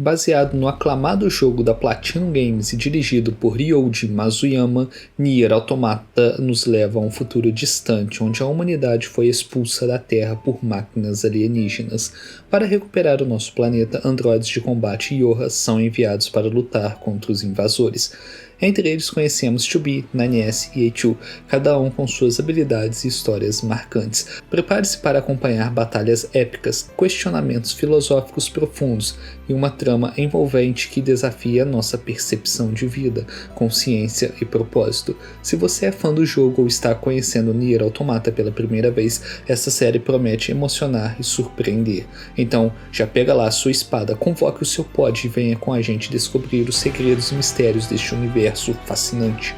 Baseado no aclamado jogo da Platinum Games e dirigido por Ryoji Mazuyama, Nier Automata nos leva a um futuro distante onde a humanidade foi expulsa da Terra por máquinas alienígenas. Para recuperar o nosso planeta, androides de combate Yoha são enviados para lutar contra os invasores. Entre eles conhecemos 2B, 9S e A2, cada um com suas habilidades e histórias marcantes. Prepare-se para acompanhar batalhas épicas, questionamentos filosóficos profundos e uma trama envolvente que desafia nossa percepção de vida, consciência e propósito. Se você é fã do jogo ou está conhecendo Nier Automata pela primeira vez, essa série promete emocionar e surpreender. Então, já pega lá a sua espada, convoque o seu pod e venha com a gente descobrir os segredos e mistérios deste universo fascinante.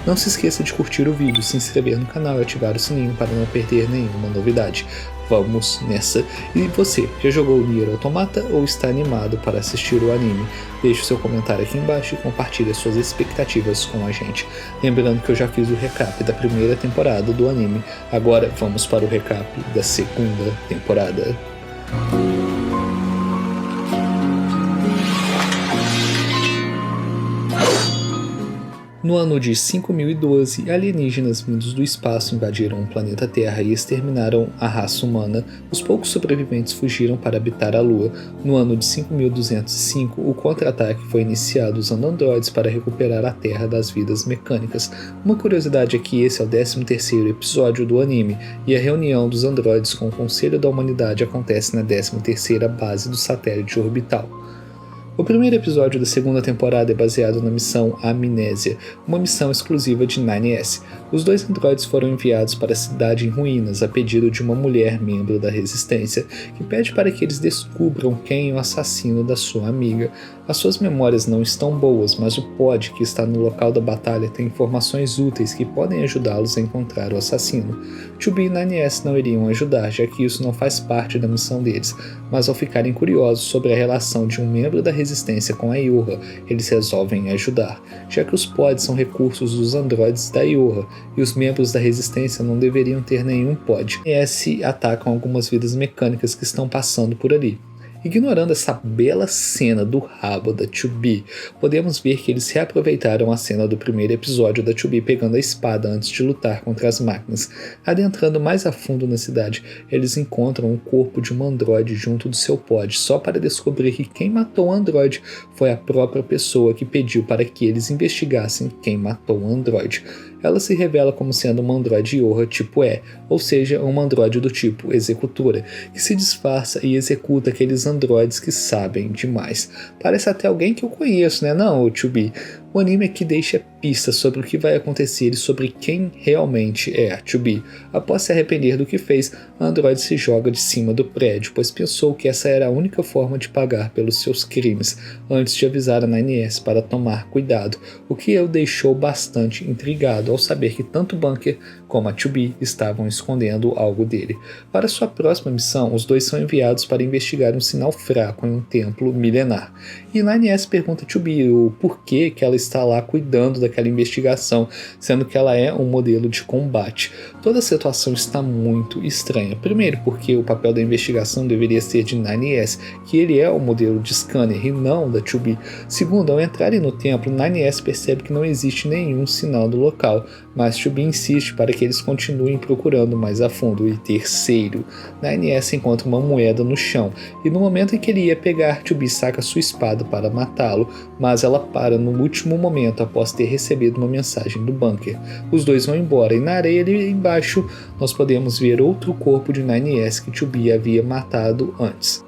Não se esqueça de curtir o vídeo, se inscrever no canal e ativar o sininho para não perder nenhuma novidade. Vamos nessa! E você, já jogou Nier Automata ou está animado para assistir o anime? Deixe o seu comentário aqui embaixo e compartilhe suas expectativas com a gente. Lembrando que eu já fiz o recap da primeira temporada do anime, agora vamos para o recap da segunda temporada. No ano de 5012, alienígenas vindos do espaço invadiram o planeta Terra e exterminaram a raça humana. Os poucos sobreviventes fugiram para habitar a Lua. No ano de 5205, o contra-ataque foi iniciado usando androides para recuperar a Terra das vidas mecânicas. Uma curiosidade é que esse é o 13º episódio do anime, e a reunião dos androides com o Conselho da Humanidade acontece na 13ª base do satélite orbital. O primeiro episódio da segunda temporada é baseado na missão Amnésia, uma missão exclusiva de 9S. Os dois androides foram enviados para a cidade em ruínas a pedido de uma mulher membro da Resistência, que pede para que eles descubram quem é o assassino da sua amiga. As suas memórias não estão boas, mas o pod que está no local da batalha tem informações úteis que podem ajudá-los a encontrar o assassino. 2B e 9S não iriam ajudar, já que isso não faz parte da missão deles, mas ao ficarem curiosos sobre a relação de um membro da Resistência com a Yoha, eles resolvem ajudar, já que os pods são recursos dos androides da Yoha, e os membros da Resistência não deveriam ter nenhum pod. 9S atacam algumas vidas mecânicas que estão passando por ali. Ignorando essa bela cena do rabo da 2B, podemos ver que eles reaproveitaram a cena do primeiro episódio da 2B pegando a espada antes de lutar contra as máquinas. Adentrando mais a fundo na cidade, eles encontram o corpo de um androide junto do seu pod, só para descobrir que quem matou o androide foi a própria pessoa que pediu para que eles investigassem quem matou o androide. Ela se revela como sendo uma androide Yoha tipo E, ou seja, uma androide do tipo executora, que se disfarça e executa aqueles androides que sabem demais. Parece até alguém que eu conheço, né não, 2B? O anime aqui deixa pistas sobre o que vai acontecer e sobre quem realmente é a 2B. Após se arrepender do que fez, a androide se joga de cima do prédio, pois pensou que essa era a única forma de pagar pelos seus crimes, antes de avisar a 9S para tomar cuidado, o que o deixou bastante intrigado ao saber que tanto Bunker como a 2B estavam escondendo algo dele. Para sua próxima missão, os dois são enviados para investigar um sinal fraco em um templo milenar. E 9S pergunta a 2B o porquê que ela está lá cuidando daquela investigação, sendo que ela é um modelo de combate. Toda a situação está muito estranha. Primeiro, porque o papel da investigação deveria ser de 9S, que ele é o modelo de scanner e não da 2B. Segundo, ao entrarem no templo, 9S percebe que não existe nenhum sinal do local, mas 2B insiste para que eles continuem procurando mais a fundo. E terceiro, 9S encontra uma moeda no chão, e no momento em que ele ia pegar, 2B saca sua espada para matá-lo, mas ela para no último momento após ter recebido uma mensagem do Bunker. Os dois vão embora e na areia ali embaixo nós podemos ver outro corpo de 9S que 2B havia matado antes.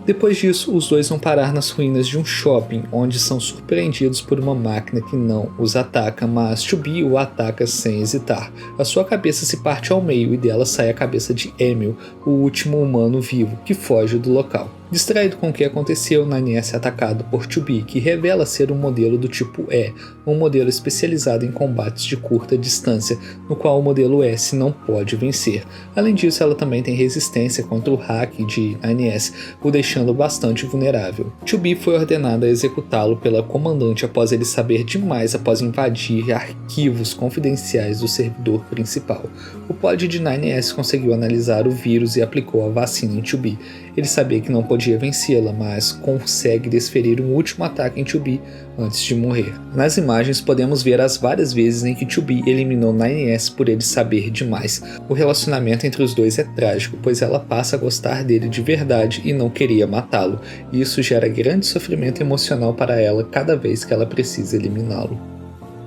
Depois disso, os dois vão parar nas ruínas de um shopping, onde são surpreendidos por uma máquina que não os ataca, mas 2B o ataca sem hesitar. A sua cabeça se parte ao meio e dela sai a cabeça de Emil, o último humano vivo, que foge do local. Distraído com o que aconteceu, 9S é atacado por 2B, que revela ser um modelo do tipo E, um modelo especializado em combates de curta distância, no qual o modelo S não pode vencer. Além disso, ela também tem resistência contra o hack de 9S, o deixando bastante vulnerável. 2B foi ordenada a executá-lo pela comandante após ele saber demais após invadir arquivos confidenciais do servidor principal. O pod de 9S conseguiu analisar o vírus e aplicou a vacina em 2B. Ele sabia que não podia vencê-la, mas consegue desferir um último ataque em 2B antes de morrer. Nas imagens podemos ver as várias vezes em que 2B eliminou 9S por ele saber demais. O relacionamento entre os dois é trágico, pois ela passa a gostar dele de verdade e não queria matá-lo, e isso gera grande sofrimento emocional para ela cada vez que ela precisa eliminá-lo.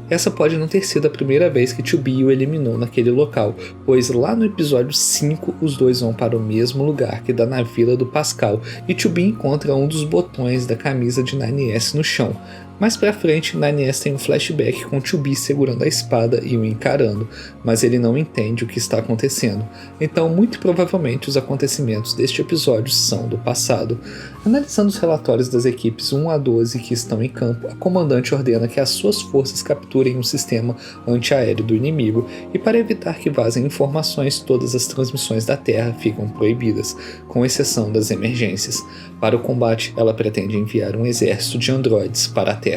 Essa pode não ter sido a primeira vez que 2B o eliminou naquele local, pois lá no episódio 5 os dois vão para o mesmo lugar que dá na Vila do Pascal, e 2B encontra um dos botões da camisa de 9S no chão. Mais pra frente, 9S tem um flashback com 2B segurando a espada e o encarando, mas ele não entende o que está acontecendo, então muito provavelmente os acontecimentos deste episódio são do passado. Analisando os relatórios das equipes 1 a 12 que estão em campo, a comandante ordena que as suas forças capturem um sistema antiaéreo do inimigo, e para evitar que vazem informações, todas as transmissões da Terra ficam proibidas, com exceção das emergências. Para o combate, ela pretende enviar um exército de androides para a Terra.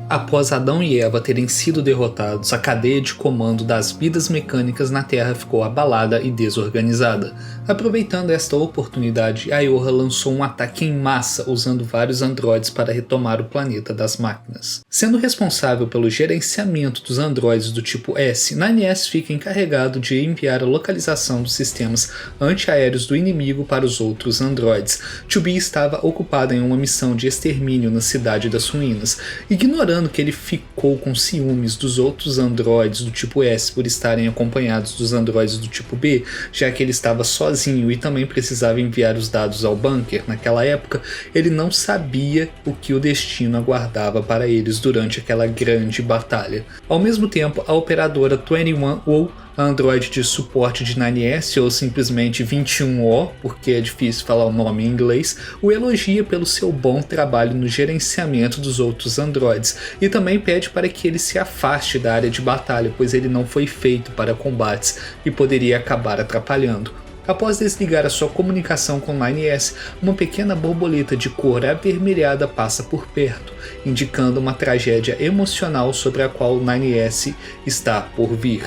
Após Adão e Eva terem sido derrotados, a cadeia de comando das vidas mecânicas na Terra ficou abalada e desorganizada. Aproveitando esta oportunidade, a Iorra lançou um ataque em massa usando vários androides para retomar o planeta das máquinas. Sendo responsável pelo gerenciamento dos androides do tipo S, 9S fica encarregado de enviar a localização dos sistemas antiaéreos do inimigo para os outros androides. 2B estava ocupado em uma missão de extermínio na Cidade das Ruínas, ignorando que ele ficou com ciúmes dos outros androides do tipo S por estarem acompanhados dos androides do tipo B, já que ele estava sozinho e também precisava enviar os dados ao bunker. Naquela época, ele não sabia o que o destino aguardava para eles durante aquela grande batalha. Ao mesmo tempo, a operadora 21O, a androide de suporte de 9S, ou simplesmente 21O, porque é difícil falar o nome em inglês, o elogia pelo seu bom trabalho no gerenciamento dos outros androides, e também pede para que ele se afaste da área de batalha, pois ele não foi feito para combates e poderia acabar atrapalhando. Após desligar a sua comunicação com 9S, uma pequena borboleta de cor avermelhada passa por perto, indicando uma tragédia emocional sobre a qual 9S está por vir.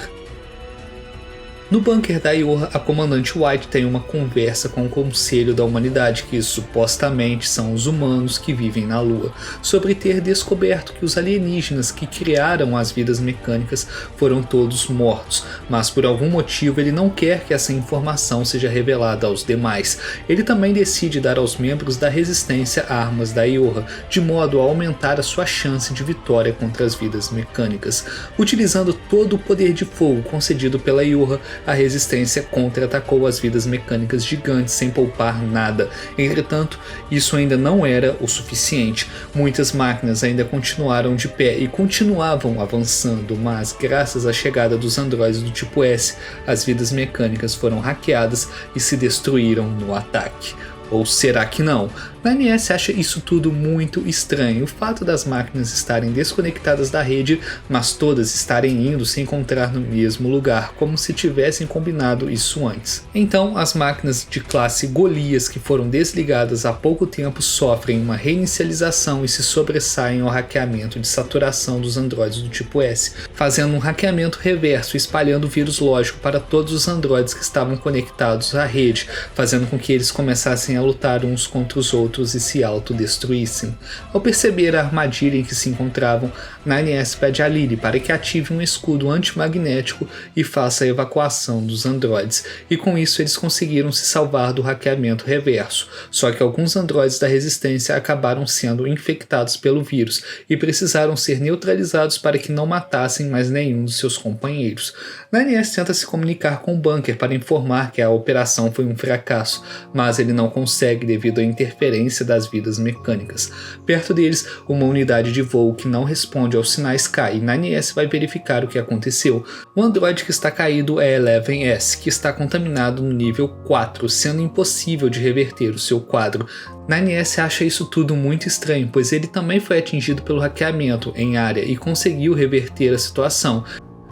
No bunker da Iorra, a comandante White tem uma conversa com o Conselho da Humanidade, que supostamente são os humanos que vivem na Lua, sobre ter descoberto que os alienígenas que criaram as vidas mecânicas foram todos mortos, mas por algum motivo ele não quer que essa informação seja revelada aos demais. Ele também decide dar aos membros da Resistência armas da Iorra, de modo a aumentar a sua chance de vitória contra as vidas mecânicas. Utilizando todo o poder de fogo concedido pela Iorra, a Resistência contra-atacou as vidas mecânicas gigantes sem poupar nada. Entretanto, isso ainda não era o suficiente. Muitas máquinas ainda continuaram de pé e continuavam avançando, mas graças à chegada dos androides do tipo S, as vidas mecânicas foram hackeadas e se destruíram no ataque. Ou será que não? 9S acha isso tudo muito estranho, o fato das máquinas estarem desconectadas da rede, mas todas estarem indo se encontrar no mesmo lugar, como se tivessem combinado isso antes. Então, as máquinas de classe Golias que foram desligadas há pouco tempo sofrem uma reinicialização e se sobressaem ao hackeamento de saturação dos androides do tipo S, fazendo um hackeamento reverso e espalhando o vírus lógico para todos os androides que estavam conectados à rede, fazendo com que eles começassem a lutar uns contra os outros e se autodestruíssem. Ao perceber a armadilha em que se encontravam, 9S pede a Lily para que ative um escudo antimagnético e faça a evacuação dos androides, e com isso eles conseguiram se salvar do hackeamento reverso, só que alguns androides da Resistência acabaram sendo infectados pelo vírus e precisaram ser neutralizados para que não matassem mais nenhum de seus companheiros. 9S tenta se comunicar com o bunker para informar que a operação foi um fracasso, mas ele não consegue devido à interferência das vidas mecânicas. Perto deles, uma unidade de voo que não responde aos sinais cai e 9S vai verificar o que aconteceu. O androide que está caído é 11S, que está contaminado no nível 4, sendo impossível de reverter o seu quadro. 9S acha isso tudo muito estranho, pois ele também foi atingido pelo hackeamento em área e conseguiu reverter a situação.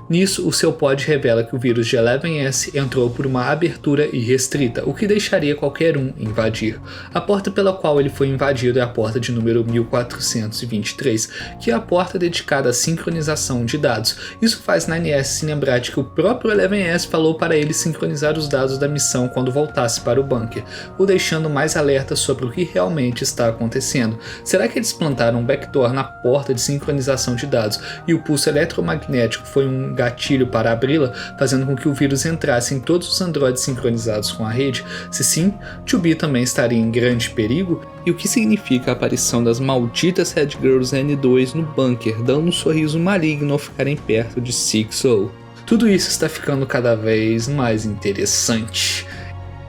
Nisso, o seu pod revela que o vírus de Eleven-S entrou por uma abertura irrestrita, o que deixaria qualquer um invadir. A porta pela qual ele foi invadido é a porta de número 1423, que é a porta dedicada à sincronização de dados. Isso faz 9S se lembrar de que o próprio Eleven-S falou para ele sincronizar os dados da missão quando voltasse para o bunker, o deixando mais alerta sobre o que realmente está acontecendo. Será que eles plantaram um backdoor na porta de sincronização de dados e o pulso eletromagnético foi um gatilho para abri-la, fazendo com que o vírus entrasse em todos os androides sincronizados com a rede? Se sim, 2B também estaria em grande perigo? E o que significa a aparição das malditas Red Girls N2 no bunker, dando um sorriso maligno ao ficarem perto de 6-0? Tudo isso está ficando cada vez mais interessante.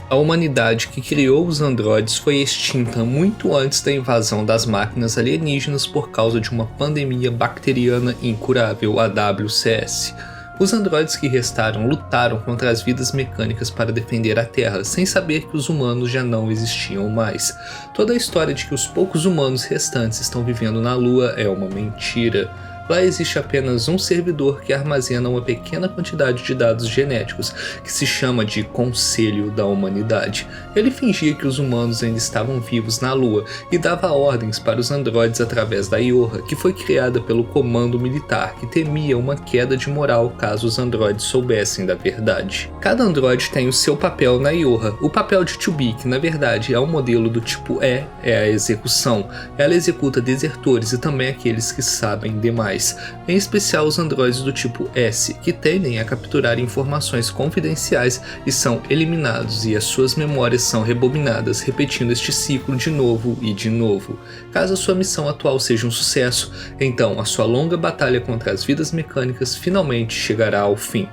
A humanidade que criou os androides foi extinta muito antes da invasão das máquinas alienígenas por causa de uma pandemia bacteriana incurável, a WCS. Os androides que restaram lutaram contra as vidas mecânicas para defender a Terra, sem saber que os humanos já não existiam mais. Toda a história de que os poucos humanos restantes estão vivendo na Lua é uma mentira. Lá existe apenas um servidor que armazena uma pequena quantidade de dados genéticos, que se chama de Conselho da Humanidade. Ele fingia que os humanos ainda estavam vivos na Lua e dava ordens para os androides através da Iorra, que foi criada pelo comando militar, que temia uma queda de moral caso os androides soubessem da verdade. Cada androide tem o seu papel na Iorra. O papel de 2B, que na verdade é um modelo do tipo E, é a execução. Ela executa desertores e também aqueles que sabem demais. Em especial os androides do tipo S, que tendem a capturar informações confidenciais e são eliminados, e as suas memórias são rebobinadas, repetindo este ciclo de novo e de novo. Caso a sua missão atual seja um sucesso, então a sua longa batalha contra as vidas mecânicas finalmente chegará ao fim.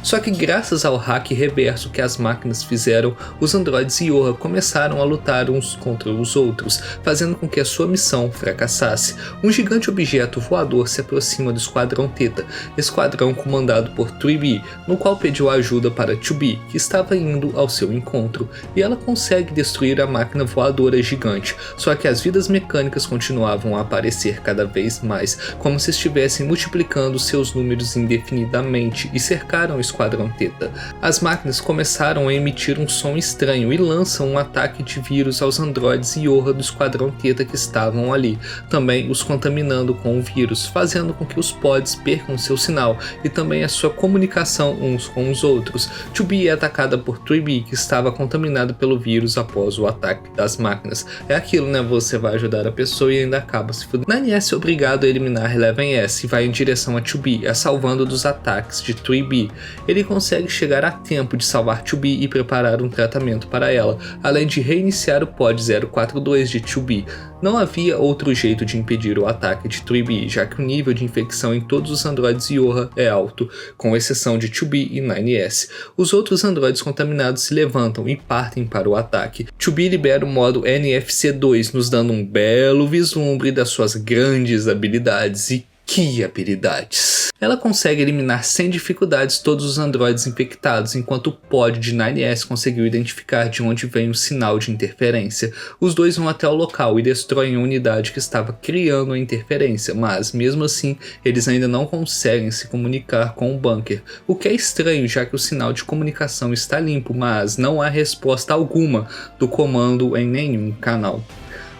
Só que graças ao hack reverso que as máquinas fizeram, os androides Iorra começaram a lutar uns contra os outros, fazendo com que a sua missão fracassasse. Um gigante objeto voador se aproxima do Esquadrão Theta, esquadrão comandado por 3B, no qual pediu ajuda para 2B, que estava indo ao seu encontro, e ela consegue destruir a máquina voadora gigante, só que as vidas mecânicas continuavam a aparecer cada vez mais, como se estivessem multiplicando seus números indefinidamente, e cercaram o Esquadrão Theta. As máquinas começaram a emitir um som estranho e lançam um ataque de vírus aos androides Iorra do Esquadrão Theta que estavam ali, também os contaminando com o vírus, fazendo com que os pods percam seu sinal e também a sua comunicação uns com os outros. 2B é atacada por 3B, que estava contaminado pelo vírus após o ataque das máquinas. É aquilo, né? Você vai ajudar a pessoa e ainda acaba se fudendo. 9S é obrigado a eliminar Eleven-S e vai em direção a 2B, a salvando dos ataques de 3B. Ele consegue chegar a tempo de salvar 2B e preparar um tratamento para ela, além de reiniciar o pod 042 de 2B. Não havia outro jeito de impedir o ataque de 3B, já que o nível de infecção em todos os androides Iorra é alto, com exceção de 2B e 9S. Os outros androides contaminados se levantam e partem para o ataque. 2B libera o modo NFC2, nos dando um belo vislumbre das suas grandes habilidades. E que habilidades! Ela consegue eliminar sem dificuldades todos os androides infectados, enquanto o pod de 9S conseguiu identificar de onde vem o sinal de interferência. Os dois vão até o local e destroem a unidade que estava criando a interferência, mas mesmo assim eles ainda não conseguem se comunicar com o bunker, o que é estranho, já que o sinal de comunicação está limpo, mas não há resposta alguma do comando em nenhum canal.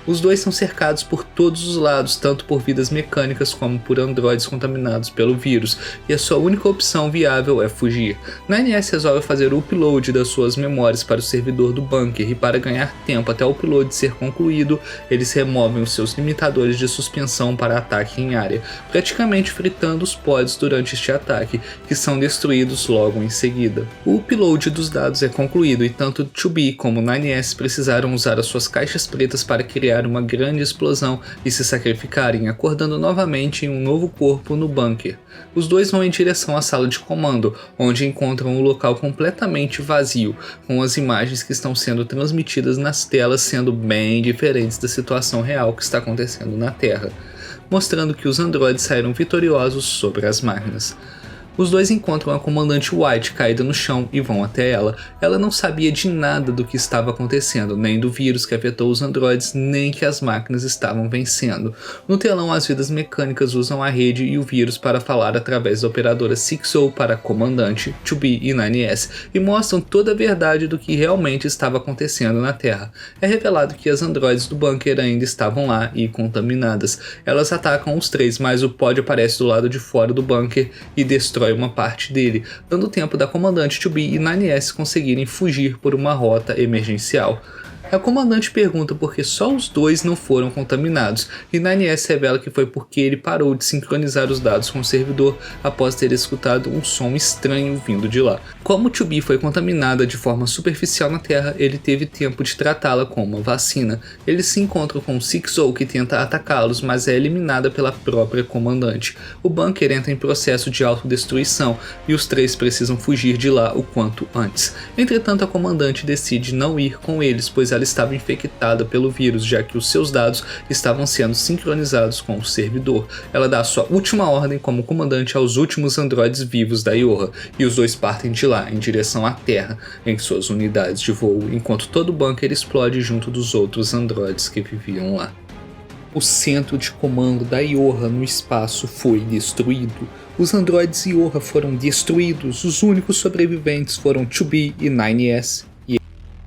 Os dois são cercados por todos os lados, tanto por vidas mecânicas como por androides contaminados pelo vírus, e a sua única opção viável é fugir. 9S resolve fazer o upload das suas memórias para o servidor do bunker, e para ganhar tempo até o upload ser concluído, eles removem os seus limitadores de suspensão para ataque em área, praticamente fritando os pods durante este ataque, que são destruídos logo em seguida. O upload dos dados é concluído, e tanto 2B como 9S precisaram usar as suas caixas pretas para criar uma grande explosão e se sacrificarem, acordando novamente em um novo corpo no bunker. Os dois vão em direção à sala de comando, onde encontram o local completamente vazio, com as imagens que estão sendo transmitidas nas telas sendo bem diferentes da situação real que está acontecendo na Terra, mostrando que os androides saíram vitoriosos sobre as máquinas. Os dois encontram a comandante White caída no chão e vão até ela. Ela não sabia de nada do que estava acontecendo, nem do vírus que afetou os androides, nem que as máquinas estavam vencendo. No telão, as vidas mecânicas usam a rede e o vírus para falar através da operadora 6O para a comandante, 2B e 9S, e mostram toda a verdade do que realmente estava acontecendo na Terra. É revelado que as androides do bunker ainda estavam lá e contaminadas. Elas atacam os três, mas o pod aparece do lado de fora do bunker e destrói uma parte dele, dando tempo da comandante 2B e 9S conseguirem fugir por uma rota emergencial. A comandante pergunta por que só os dois não foram contaminados, e 9S revela que foi porque ele parou de sincronizar os dados com o servidor após ter escutado um som estranho vindo de lá. Como 2B foi contaminada de forma superficial na Terra, ele teve tempo de tratá-la com uma vacina. Eles se encontram com 6O que tenta atacá-los, mas é eliminada pela própria comandante. O bunker entra em processo de autodestruição e os três precisam fugir de lá o quanto antes. Entretanto, a comandante decide não ir com eles, pois ela estava infectada pelo vírus, já que os seus dados estavam sendo sincronizados com o servidor. Ela dá sua última ordem como comandante aos últimos androides vivos da Ioha, e os dois partem de lá em direção à Terra, em suas unidades de voo, enquanto todo o bunker explode junto dos outros androides que viviam lá. O centro de comando da Ioha no espaço foi destruído. Os androides Ioha foram destruídos, os únicos sobreviventes foram 2B e 9S.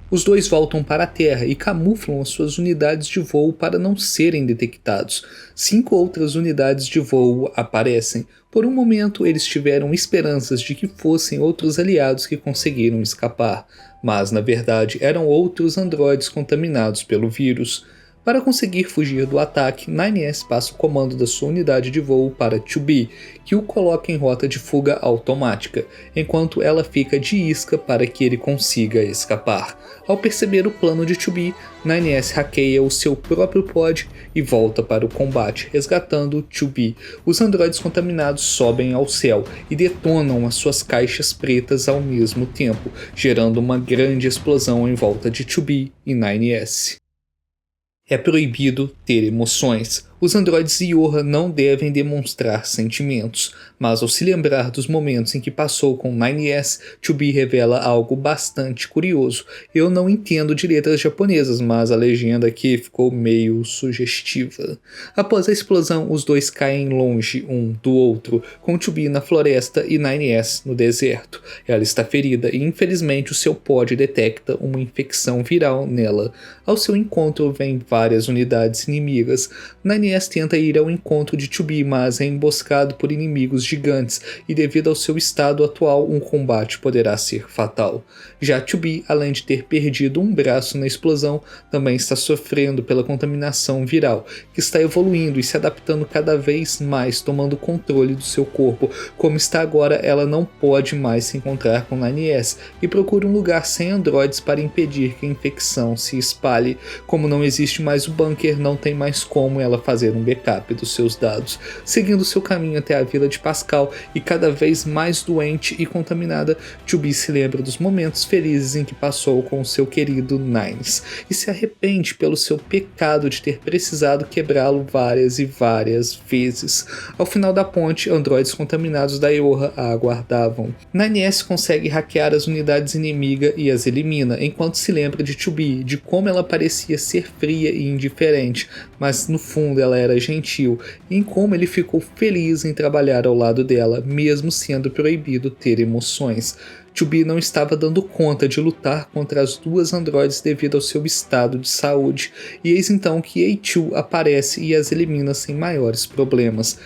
Os dois voltam para a Terra e camuflam as suas unidades de voo para não serem detectados. 5 outras unidades de voo aparecem. Por um momento, eles tiveram esperanças de que fossem outros aliados que conseguiram escapar, mas na verdade eram outros androides contaminados pelo vírus. Para conseguir fugir do ataque, 9S passa o comando da sua unidade de voo para 2B, que o coloca em rota de fuga automática, enquanto ela fica de isca para que ele consiga escapar. Ao perceber o plano de 2B, 9S hackeia o seu próprio pod e volta para o combate, resgatando 2B. Os androides contaminados sobem ao céu e detonam as suas caixas pretas ao mesmo tempo, gerando uma grande explosão em volta de 2B e 9S. É proibido ter emoções. Os androides Ioha não devem demonstrar sentimentos, mas ao se lembrar dos momentos em que passou com 9S, 2B revela algo bastante curioso. Eu não entendo de letras japonesas, mas a legenda aqui ficou meio sugestiva. Após a explosão, os dois caem longe um do outro, com 2B na floresta e 9S no deserto. Ela está ferida e infelizmente o seu pod detecta uma infecção viral nela. Ao seu encontro vêm várias unidades inimigas. 9S tenta ir ao encontro de 2B, mas é emboscado por inimigos gigantes e devido ao seu estado atual, um combate poderá ser fatal. Já 2B, além de ter perdido um braço na explosão, também está sofrendo pela contaminação viral, que está evoluindo e se adaptando cada vez mais, tomando controle do seu corpo. Como está agora, ela não pode mais se encontrar com 9S e procura um lugar sem androides para impedir que a infecção se espalhe. Como não existe mais o bunker, não tem mais como ela fazer um backup dos seus dados. Seguindo seu caminho até a vila de Pascal e cada vez mais doente e contaminada, 2B se lembra dos momentos felizes em que passou com seu querido Nines e se arrepende pelo seu pecado de ter precisado quebrá-lo várias e várias vezes. Ao final da ponte, androides contaminados da Ioha a aguardavam. 9S consegue hackear as unidades inimigas e as elimina, enquanto se lembra de 2B, de como ela parecia ser fria e indiferente, mas no fundo ela era gentil, e em como ele ficou feliz em trabalhar ao lado dela, mesmo sendo proibido ter emoções. 2B não estava dando conta de lutar contra as duas androides devido ao seu estado de saúde, e eis então que A2 aparece e as elimina sem maiores problemas.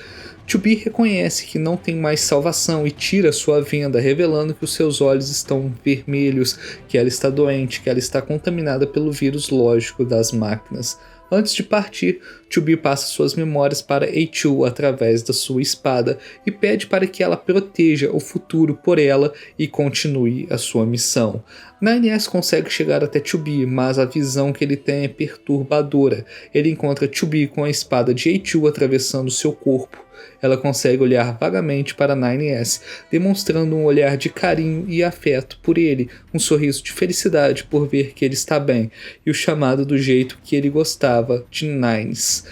2B reconhece que não tem mais salvação e tira sua venda, revelando que os seus olhos estão vermelhos, que ela está doente, que ela está contaminada pelo vírus lógico das máquinas. Antes de partir, 2B passa suas memórias para A2 através da sua espada e pede para que ela proteja o futuro por ela e continue a sua missão. 9S consegue chegar até 2B, mas a visão que ele tem é perturbadora. Ele encontra 2B com a espada de A2 atravessando seu corpo. Ela consegue olhar vagamente para 9S, demonstrando um olhar de carinho e afeto por ele, um sorriso de felicidade por ver que ele está bem, e o chamado do jeito que ele gostava de Nines.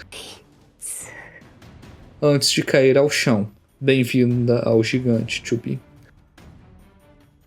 Antes de cair ao chão, Bem-vinda ao gigante, Chubby.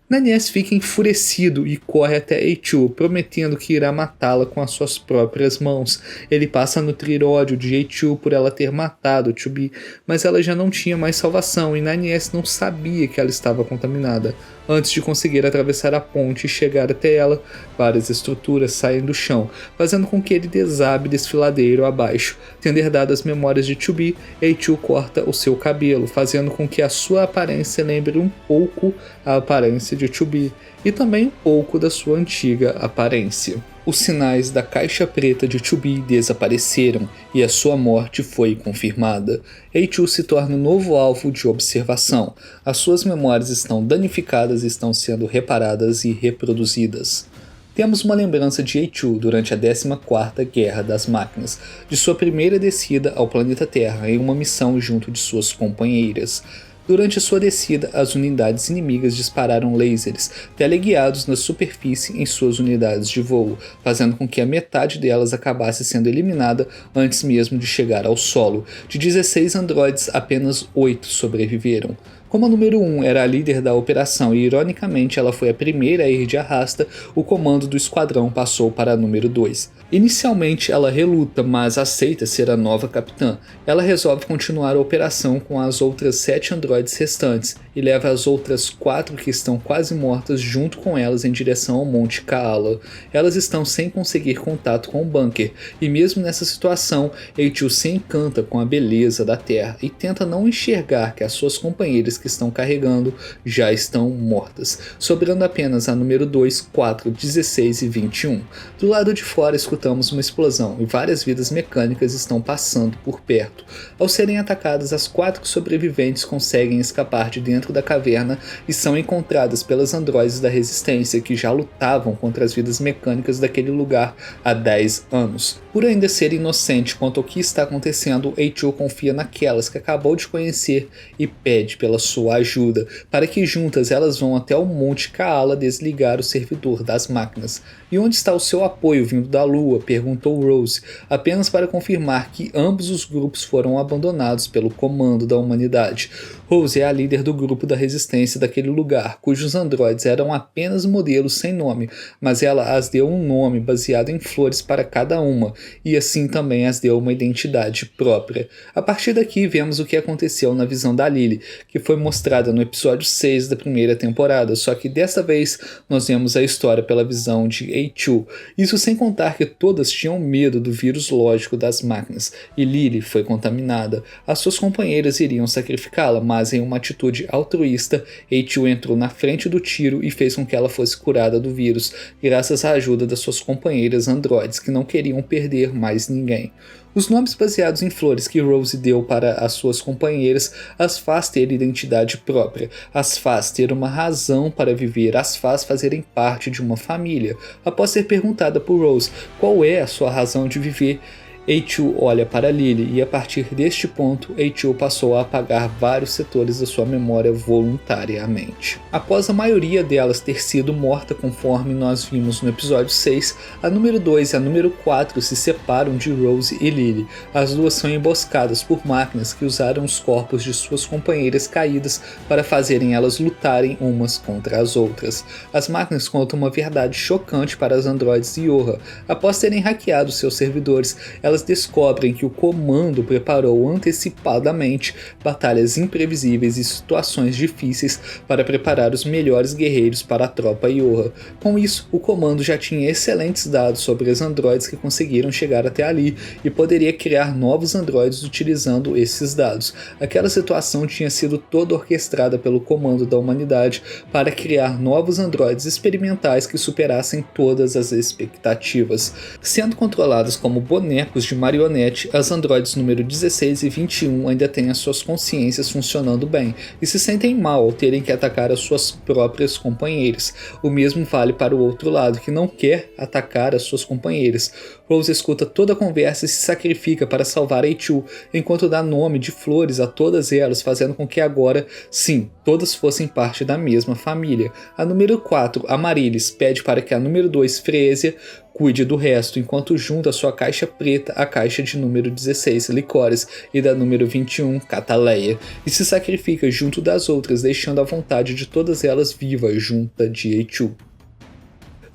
Nanies fica enfurecido e corre até Eichu, prometendo que irá matá-la com as suas próprias mãos. Ele passa a nutrir ódio de Eichu por ela ter matado Chubby, mas ela já não tinha mais salvação e Nanies não sabia que ela estava contaminada. Antes de conseguir atravessar a ponte e chegar até ela, várias estruturas saem do chão, fazendo com que ele desabe desfiladeiro abaixo. Tendo herdado as memórias de Chubby, Eichu corta o seu cabelo, fazendo com que a sua aparência lembre um pouco a aparência de Chubby e também um pouco da sua antiga aparência. Os sinais da caixa preta de Chubby desapareceram e a sua morte foi confirmada. Eichu se torna um novo alvo de observação. As suas memórias estão danificadas e estão sendo reparadas e reproduzidas. Temos uma lembrança de Eichu durante a 14ª Guerra das Máquinas, de sua primeira descida ao planeta Terra em uma missão junto de suas companheiras. Durante sua descida, as unidades inimigas dispararam lasers teleguiados na superfície em suas unidades de voo, fazendo com que a metade delas acabasse sendo eliminada antes mesmo de chegar ao solo. De 16 androides, apenas 8 sobreviveram. Como a número 1 era a líder da operação e ironicamente ela foi a primeira a ir de arrasta, o comando do esquadrão passou para a número 2. Inicialmente ela reluta, mas aceita ser a nova capitã. Ela resolve continuar a operação com as outras 7 androides restantes e leva as outras 4 que estão quase mortas junto com elas em direção ao Monte Kaala. Elas estão sem conseguir contato com o bunker e mesmo nessa situação, Eichu se encanta com a beleza da Terra e tenta não enxergar que as suas companheiras que estão carregando já estão mortas, sobrando apenas a número 2, 4, 16 e 21. Do lado de fora escutamos uma explosão e várias vidas mecânicas estão passando por perto. Ao serem atacadas, as 4 sobreviventes conseguem escapar de dentro da caverna e são encontradas pelas androides da Resistência que já lutavam contra as vidas mecânicas daquele lugar há 10 anos. Por ainda ser inocente quanto ao que está acontecendo, Eichu confia naquelas que acabou de conhecer e pede pela sua ajuda, para que juntas elas vão até o Monte Kaala desligar o servidor das máquinas. E onde está o seu apoio vindo da Lua? Perguntou Rose, apenas para confirmar que ambos os grupos foram abandonados pelo comando da humanidade. Rose é a líder do grupo da resistência daquele lugar, cujos androides eram apenas modelos sem nome, mas ela as deu um nome baseado em flores para cada uma, e assim também as deu uma identidade própria. A partir daqui vemos o que aconteceu na visão da Lily, que foi mostrada no episódio 6 da primeira temporada, só que desta vez nós vemos a história pela visão de Eichu. Isso sem contar que todas tinham medo do vírus lógico das máquinas, e Lily foi contaminada. As suas companheiras iriam sacrificá-la, mas em uma atitude altruísta, Eichu entrou na frente do tiro e fez com que ela fosse curada do vírus, graças à ajuda das suas companheiras androides, que não queriam perder mais ninguém. Os nomes baseados em flores que Rose deu para as suas companheiras as faz ter identidade própria, as faz ter uma razão para viver, as faz fazerem parte de uma família. Após ser perguntada por Rose qual é a sua razão de viver, Eichu olha para Lily e a partir deste ponto, Eichu passou a apagar vários setores da sua memória voluntariamente. Após a maioria delas ter sido morta conforme nós vimos no episódio 6, a número 2 e a número 4 se separam de Rose e Lily. As duas são emboscadas por máquinas que usaram os corpos de suas companheiras caídas para fazerem elas lutarem umas contra as outras. As máquinas contam uma verdade chocante para as androides de Yoha. Após terem hackeado seus servidores, elas descobrem que o comando preparou antecipadamente batalhas imprevisíveis e situações difíceis para preparar os melhores guerreiros para a tropa Yoha. Com isso, o comando já tinha excelentes dados sobre os androides que conseguiram chegar até ali e poderia criar novos androides utilizando esses dados. Aquela situação tinha sido toda orquestrada pelo comando da humanidade para criar novos androides experimentais que superassem todas as expectativas. Sendo controladas como bonecos de marionete, as androides número 16 e 21 ainda têm as suas consciências funcionando bem e se sentem mal ao terem que atacar as suas próprias companheiras. O mesmo vale para o outro lado, que não quer atacar as suas companheiras. Rose escuta toda a conversa e se sacrifica para salvar Eichu, enquanto dá nome de flores a todas elas, fazendo com que agora, sim, todas fossem parte da mesma família. A número 4, Amaryllis, pede para que a número 2, Freesia, Cuide do resto, enquanto junta sua caixa preta à caixa de número 16, Licores, e da número 21, Cataleia, e se sacrifica junto das outras, deixando a vontade de todas elas viva junto de Eichu.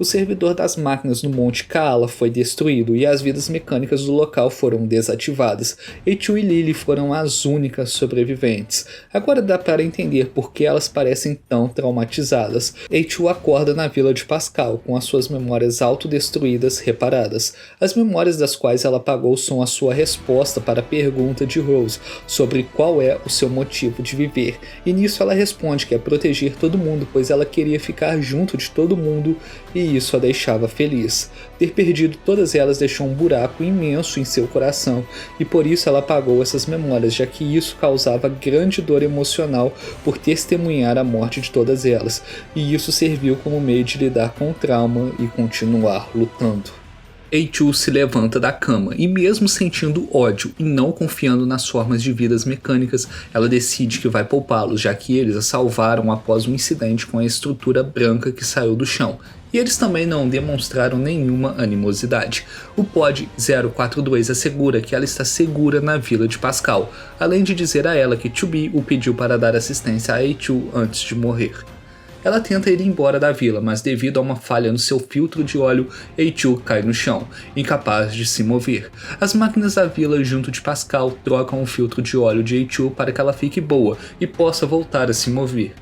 O servidor das máquinas no Monte Kaala foi destruído e as vidas mecânicas do local foram desativadas. Eichu e Lily foram as únicas sobreviventes. Agora dá para entender por que elas parecem tão traumatizadas. Eichu acorda na vila de Pascal, com as suas memórias autodestruídas reparadas. As memórias das quais ela apagou são a sua resposta para a pergunta de Rose sobre qual é o seu motivo de viver. E nisso ela responde que é proteger todo mundo, pois ela queria ficar junto de todo mundo e isso a deixava feliz. Ter perdido todas elas deixou um buraco imenso em seu coração e por isso ela apagou essas memórias, já que isso causava grande dor emocional por testemunhar a morte de todas elas, e isso serviu como meio de lidar com o trauma e continuar lutando. Eichu se levanta da cama e, mesmo sentindo ódio e não confiando nas formas de vidas mecânicas, ela decide que vai poupá-los, já que eles a salvaram após um incidente com a estrutura branca que saiu do chão. E eles também não demonstraram nenhuma animosidade. O Pod 042 assegura que ela está segura na vila de Pascal, além de dizer a ela que Chubi o pediu para dar assistência a Eichu antes de morrer. Ela tenta ir embora da vila, mas devido a uma falha no seu filtro de óleo, Eichu cai no chão, incapaz de se mover. As máquinas da vila junto de Pascal trocam o filtro de óleo de Eichu para que ela fique boa e possa voltar a se mover.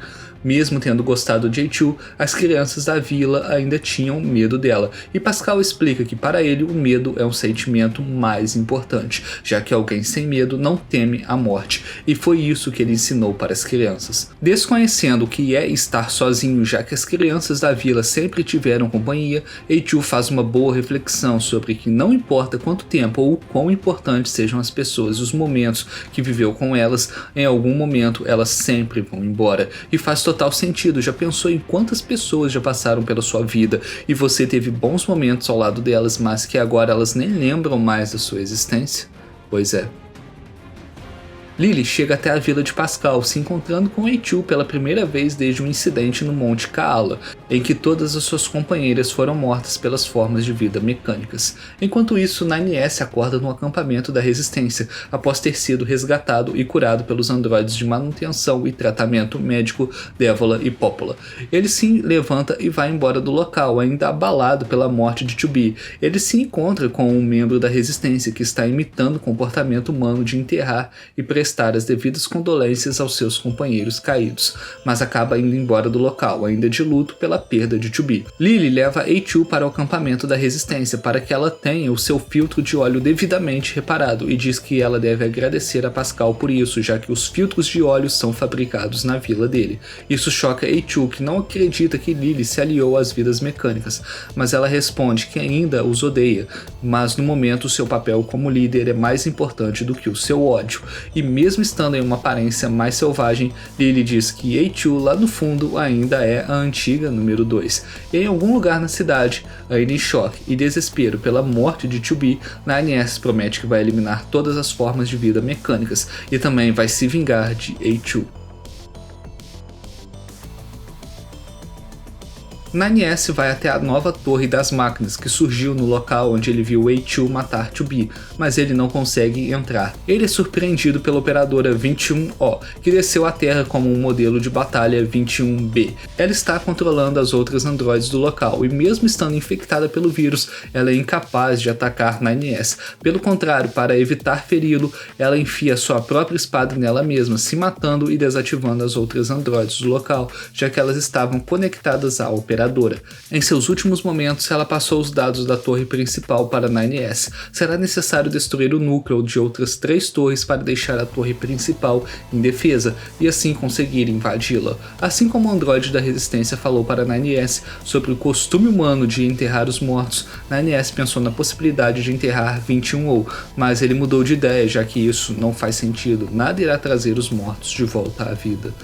Mesmo tendo gostado de Eichu, as crianças da vila ainda tinham medo dela, e Pascal explica que para ele o medo é um sentimento mais importante, já que alguém sem medo não teme a morte, e foi isso que ele ensinou para as crianças. Desconhecendo o que é estar sozinho, já que as crianças da vila sempre tiveram companhia, Eichu faz uma boa reflexão sobre que não importa quanto tempo ou quão importantes sejam as pessoas e os momentos que viveu com elas, em algum momento elas sempre vão embora, e faz total sentido. Já pensou em quantas pessoas já passaram pela sua vida e você teve bons momentos ao lado delas, mas que agora elas nem lembram mais da sua existência? Pois é. Lily chega até a vila de Pascal, se encontrando com Eichu pela primeira vez desde um incidente no Monte Kaala, em que todas as suas companheiras foram mortas pelas formas de vida mecânicas. Enquanto isso, 9S acorda no acampamento da Resistência, após ter sido resgatado e curado pelos androides de manutenção e tratamento médico Devola e Popola. Ele se levanta e vai embora do local, ainda abalado pela morte de Chubi. Ele se encontra com um membro da Resistência que está imitando o comportamento humano de enterrar e prestar as devidas condolências aos seus companheiros caídos, mas acaba indo embora do local, ainda de luto pela perda de Chubi. Lily leva Eichu para o acampamento da Resistência para que ela tenha o seu filtro de óleo devidamente reparado e diz que ela deve agradecer a Pascal por isso, já que os filtros de óleo são fabricados na vila dele. Isso choca Eichu, que não acredita que Lily se aliou às vidas mecânicas, mas ela responde que ainda os odeia, mas no momento seu papel como líder é mais importante do que o seu ódio. E mesmo estando em uma aparência mais selvagem, Lily diz que Eichu lá no fundo ainda é a antiga número 2. E em algum lugar na cidade, ainda em choque e desespero pela morte de Chubi, 9S promete que vai eliminar todas as formas de vida mecânicas e também vai se vingar de Eichu. 9S vai até a nova torre das máquinas que surgiu no local onde ele viu Eichu matar Chubi, mas ele não consegue entrar. Ele é surpreendido pela operadora 21O, que desceu à Terra como um modelo de batalha 21B. Ela está controlando as outras androides do local e mesmo estando infectada pelo vírus, ela é incapaz de atacar 9S. Pelo contrário, para evitar feri-lo, ela enfia sua própria espada nela mesma, se matando e desativando as outras androides do local, já que elas estavam conectadas à operadora. Em seus últimos momentos, ela passou os dados da torre principal para 9S. Será necessário destruir o núcleo de outras 3 torres para deixar a torre principal indefesa e assim conseguir invadi-la. Assim como o androide da Resistência falou para 9S sobre o costume humano de enterrar os mortos, 9S pensou na possibilidade de enterrar 21O, mas ele mudou de ideia, já que isso não faz sentido, nada irá trazer os mortos de volta à vida.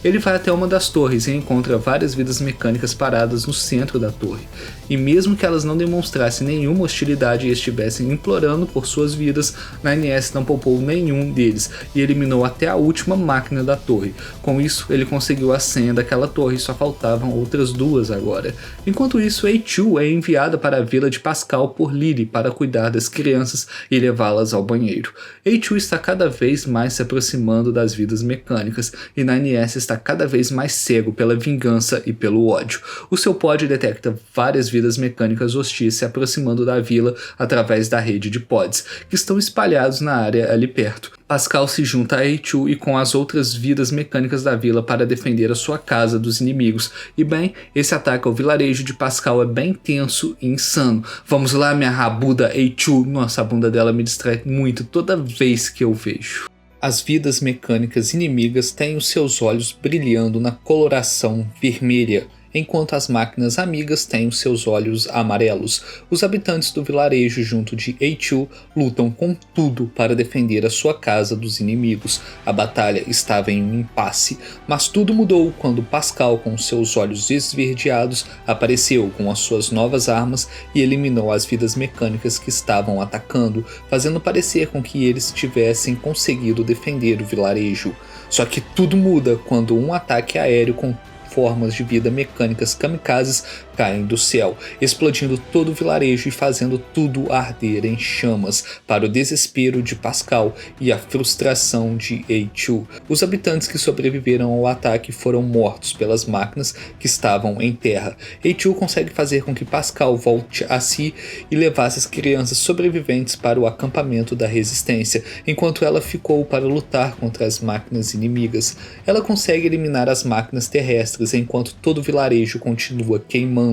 Ele vai até uma das torres e encontra várias vidas mecânicas paradas no centro da torre. E mesmo que elas não demonstrassem nenhuma hostilidade e estivessem implorando por suas vidas, 9S não poupou nenhum deles e eliminou até a última máquina da torre. Com isso, ele conseguiu a senha daquela torre e só faltavam outras duas agora. Enquanto isso, A2 é enviada para a vila de Pascal por Lily para cuidar das crianças e levá-las ao banheiro. A2 está cada vez mais se aproximando das vidas mecânicas e 9S está cada vez mais cego pela vingança e pelo ódio. O seu pod detecta várias vidas mecânicas hostis se aproximando da vila através da rede de pods, que estão espalhados na área ali perto. Pascal se junta a A2 e com as outras vidas mecânicas da vila para defender a sua casa dos inimigos. E bem, esse ataque ao vilarejo de Pascal é bem tenso e insano. Vamos lá, minha rabuda A2. Nossa, a bunda dela me distrai muito toda vez que eu vejo. As vidas mecânicas inimigas têm os seus olhos brilhando na coloração vermelha, enquanto as máquinas amigas têm os seus olhos amarelos. Os habitantes do vilarejo junto de A2 lutam com tudo para defender a sua casa dos inimigos. A batalha estava em um impasse, mas tudo mudou quando Pascal, com seus olhos esverdeados, apareceu com as suas novas armas e eliminou as vidas mecânicas que estavam atacando, fazendo parecer com que eles tivessem conseguido defender o vilarejo. Só que tudo muda quando um ataque aéreo com formas de vida mecânicas kamikazes caem do céu, explodindo todo o vilarejo e fazendo tudo arder em chamas, para o desespero de Pascal e a frustração de A2. Os habitantes que sobreviveram ao ataque foram mortos pelas máquinas que estavam em terra. A2 consegue fazer com que Pascal volte a si e levasse as crianças sobreviventes para o acampamento da resistência, enquanto ela ficou para lutar contra as máquinas inimigas. Ela consegue eliminar as máquinas terrestres enquanto todo o vilarejo continua queimando,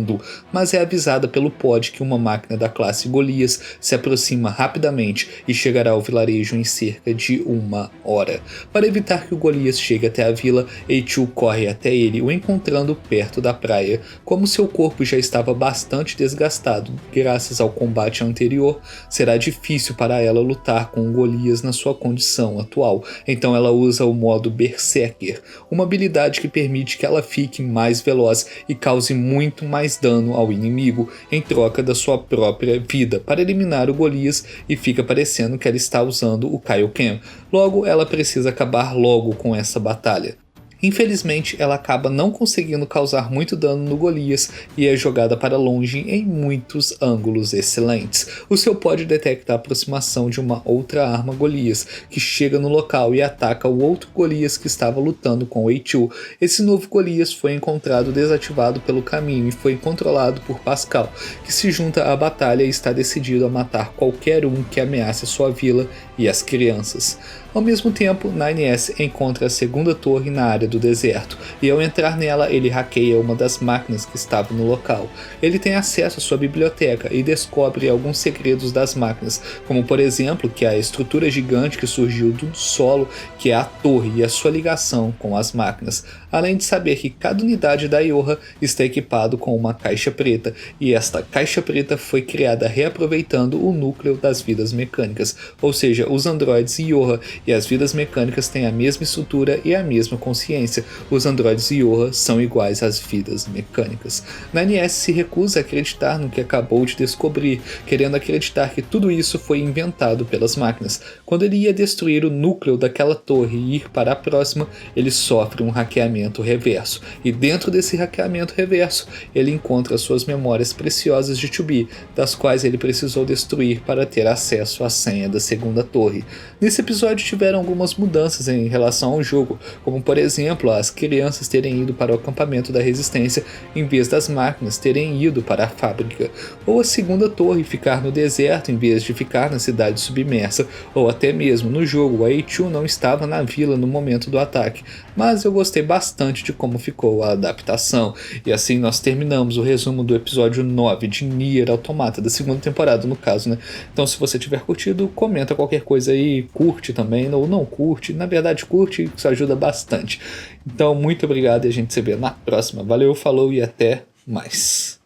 mas é avisada pelo pod que uma máquina da classe Golias se aproxima rapidamente e chegará ao vilarejo em cerca de 1 hora. Para evitar que o Golias chegue até a vila, A2 corre até ele, o encontrando perto da praia. Como seu corpo já estava bastante desgastado graças ao combate anterior, será difícil para ela lutar com o Golias na sua condição atual, então ela usa o modo Berserker, uma habilidade que permite que ela fique mais veloz e cause muito mais dano ao inimigo em troca da sua própria vida para eliminar o Golias, e fica parecendo que ela está usando o Kaioken. Logo, ela precisa acabar logo com essa batalha. Infelizmente, ela acaba não conseguindo causar muito dano no Golias e é jogada para longe em muitos ângulos excelentes. O seu pod detecta a aproximação de uma outra arma Golias, que chega no local e ataca o outro Golias que estava lutando com o A2. Esse novo Golias foi encontrado desativado pelo caminho e foi controlado por Pascal, que se junta à batalha e está decidido a matar qualquer um que ameace sua vila e as crianças. Ao mesmo tempo, 9S encontra a segunda torre na área do deserto, e ao entrar nela ele hackeia uma das máquinas que estava no local. Ele tem acesso à sua biblioteca e descobre alguns segredos das máquinas, como por exemplo que a estrutura gigante que surgiu do solo, que é a torre e a sua ligação com as máquinas, além de saber que cada unidade da Yoha está equipado com uma caixa preta, e esta caixa preta foi criada reaproveitando o núcleo das vidas mecânicas, ou seja, os androides Yoha e as vidas mecânicas têm a mesma estrutura e a mesma consciência. Os androides Yoha são iguais às vidas mecânicas. 9S se recusa a acreditar no que acabou de descobrir, querendo acreditar que tudo isso foi inventado pelas máquinas. Quando ele ia destruir o núcleo daquela torre e ir para a próxima, ele sofre um hackeamento reverso, e dentro desse hackeamento reverso, ele encontra suas memórias preciosas de 2B, das quais ele precisou destruir para ter acesso à senha da segunda torre. Nesse episódio tiveram algumas mudanças em relação ao jogo, como por exemplo as crianças terem ido para o acampamento da resistência em vez das máquinas terem ido para a fábrica, ou a segunda torre ficar no deserto em vez de ficar na cidade submersa, ou até mesmo no jogo a A2 não estava na vila no momento do ataque, mas eu gostei bastante de como ficou a adaptação. E assim nós terminamos o resumo do episódio 9 de Nier Automata, da segunda temporada no caso, né? Então se você tiver curtido, comenta qualquer coisa aí, curte também, ou não curte, na verdade curte, isso ajuda bastante. Então muito obrigado e a gente se vê na próxima. Valeu, falou e até mais.